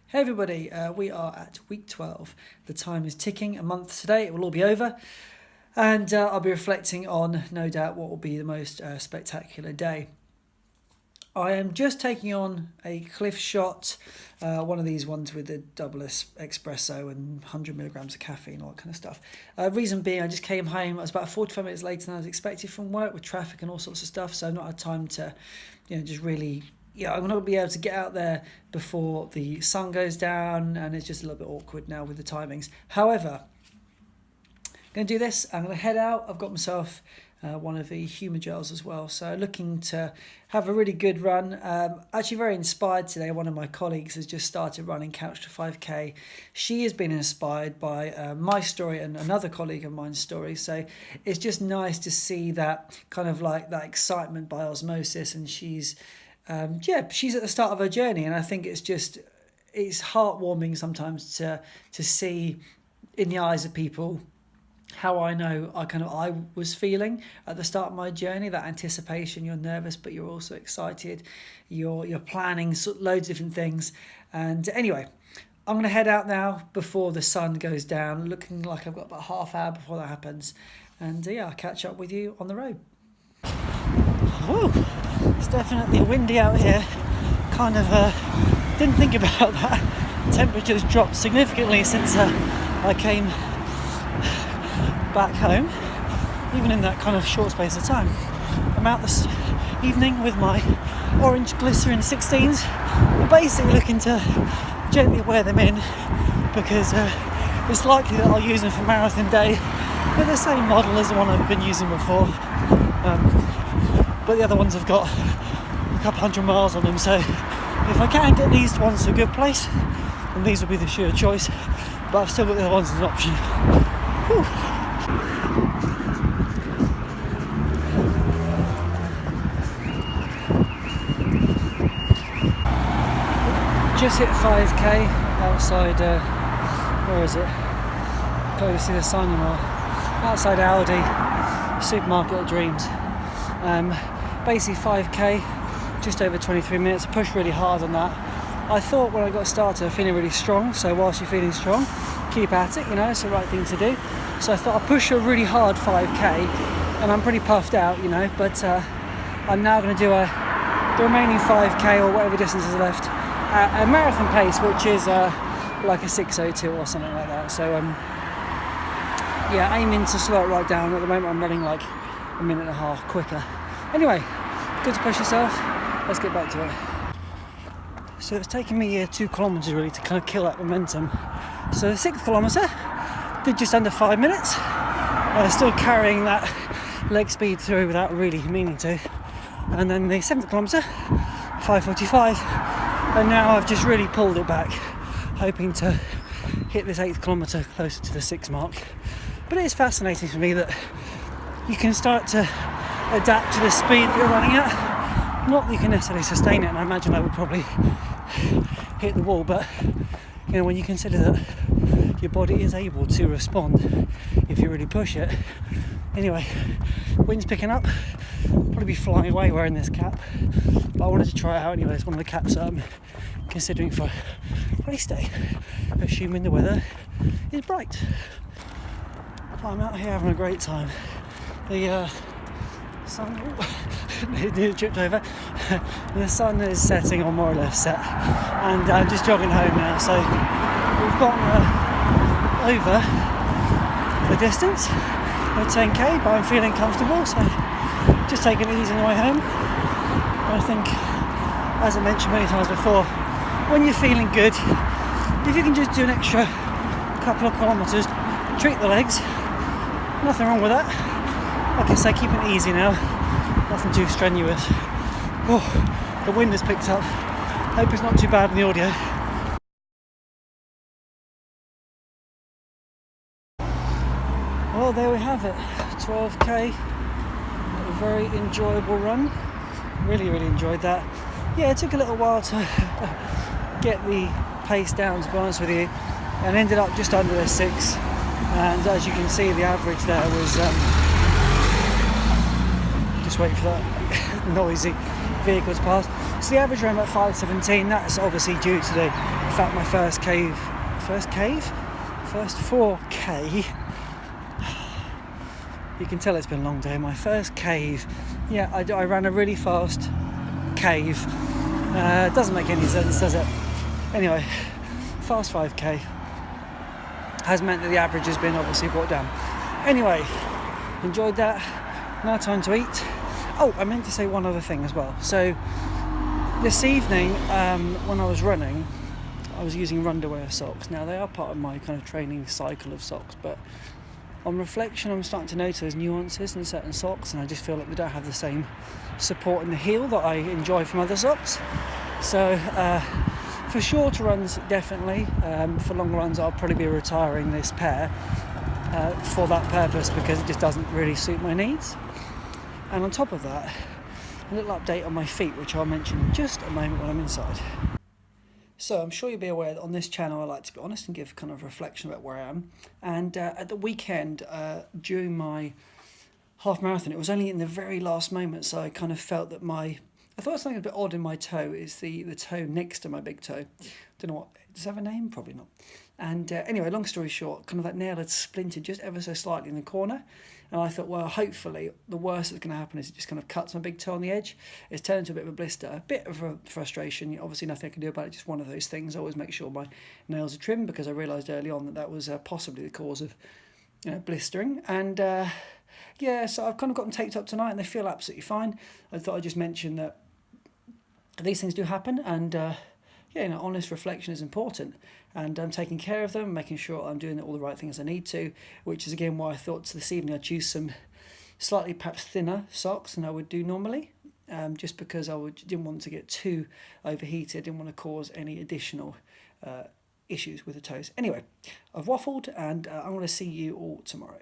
Hey everybody, we are at week 12. The time is ticking, a month today, it will all be over. And I'll be reflecting on, no doubt, what will be the most spectacular day. I am just taking on a Cliff Shot, one of these ones with the double espresso and 100 milligrams of caffeine, all that kind of stuff. Reason being, I just came home, I was about 45 minutes later than I was expected from work with traffic and all sorts of stuff, so I've not had time to, just really... I'm not going to be able to get out there before the sun goes down, and it's just a little bit awkward now with the timings. However, I'm going to do this. I'm going to head out. I've got myself one of the humour gels as well. So looking to have a really good run. Actually very inspired today. One of my colleagues has just started running Couch to 5K. She has been inspired by my story and another colleague of mine's story. So it's just nice to see that kind of like that excitement by osmosis, and she's at the start of her journey, and I think it's heartwarming sometimes to see in the eyes of people how I know I was feeling at the start of my journey. That anticipation, you're nervous, but you're also excited. You're planning loads of different things, and anyway, I'm going to head out now before the sun goes down. Looking like I've got about half hour before that happens, and I'll catch up with you on the road. Woo. It's definitely windy out here. Didn't think about that. Temperatures dropped significantly since I came back home, even in that kind of short space of time. I'm out this evening with my orange glycerin 16s. I'm basically looking to gently wear them in because it's likely that I'll use them for marathon day. They're the same model as the one I've been using before. But the other ones have got a couple hundred miles on them, so if I can get these ones to a good place, then these will be the sure choice, but I've still got the other ones as an option. Whew. Just hit 5k outside, where is it? Can't even see the sign anymore. Outside Aldi, supermarket of dreams. Basically 5k, just over 23 minutes. I pushed really hard on that. I thought when I got started I'm feeling really strong, so whilst you're feeling strong, keep at it, it's the right thing to do. So I thought I'd push a really hard 5k, and I'm pretty puffed out, but I'm now going to do the remaining 5k or whatever distance is left at a marathon pace, which is like a 6:02 or something like that. So aiming to slow it right down. At the moment I'm running like a minute and a half quicker. Anyway, good to push yourself. Let's get back to it. So it's taken me 2 kilometres really to kind of kill that momentum. So the 6th kilometre did just under 5 minutes. Still carrying that leg speed through without really meaning to. And then the 7th kilometre, 5:45. And now I've just really pulled it back, hoping to hit this 8th kilometre closer to the 6 mark. But it is fascinating for me that you can start to adapt to the speed that you're running at. Not that you can necessarily sustain it, and I imagine I would probably hit the wall, but when you consider that your body is able to respond if you really push it. Anyway, wind's picking up, probably be flying away wearing this cap, but I wanted to try it out anyway. It's one of the caps that I'm considering for race day, assuming the weather is bright. I'm out here having a great time. The sun nearly tripped over. The sun is setting, or more or less set, and I'm just jogging home now. So we've gotten over the distance of 10k, but I'm feeling comfortable, so just taking it easy on the way home. And I think, as I mentioned many times before, when you're feeling good, if you can just do an extra couple of kilometres, treat the legs, nothing wrong with that. Like I say, keep it easy now, nothing too strenuous. Oh, the wind has picked up. Hope it's not too bad in the audio. Well, there we have it, 12k, a very enjoyable run. Really enjoyed that. Yeah, it took a little while to get the pace down, to be honest with you, and ended up just under the 6. And as you can see, the average there was just wait for that noisy vehicles past. So the average around about 5:17. That's obviously due to the fact my first 4K. You can tell it's been a long day. My first cave. Yeah, I ran a really fast cave. Doesn't make any sense, does it? Anyway, fast 5K has meant that the average has been obviously brought down. Anyway, enjoyed that. Now time to eat. Oh, I meant to say one other thing as well. So this evening, when I was running, I was using Wristwear socks. Now they are part of my kind of training cycle of socks, but on reflection, I'm starting to notice there's nuances in certain socks, and I just feel like they don't have the same support in the heel that I enjoy from other socks. So for shorter runs, definitely. For longer runs, I'll probably be retiring this pair for that purpose, because it just doesn't really suit my needs. And on top of that, a little update on my feet, which I'll mention in just a moment when I'm inside. So I'm sure you'll be aware that on this channel I like to be honest and give kind of reflection about where I am. And at the weekend, during my half marathon, it was only in the very last moment, so I kind of felt that I thought something a bit odd in my toe. Is the toe next to my big toe. Don't know what, does it have a name? Probably not. And anyway, long story short, kind of that nail had splintered just ever so slightly in the corner. And I thought, well, hopefully the worst that's going to happen is it just kind of cuts my big toe on the edge. It's turned into a bit of a blister, a bit of a frustration. Obviously nothing I can do about it, just one of those things. I always make sure my nails are trimmed, because I realised early on that was possibly the cause of blistering. And yeah, so I've kind of got them taped up tonight and they feel absolutely fine. I thought I'd just mention that these things do happen, and honest reflection is important, and I'm taking care of them, making sure I'm doing all the right things I need to, which is again why I thought this evening I'd choose some slightly perhaps thinner socks than I would do normally, just because didn't want to get too overheated, didn't want to cause any additional issues with the toes. Anyway, I've waffled, and I'm going to see you all tomorrow.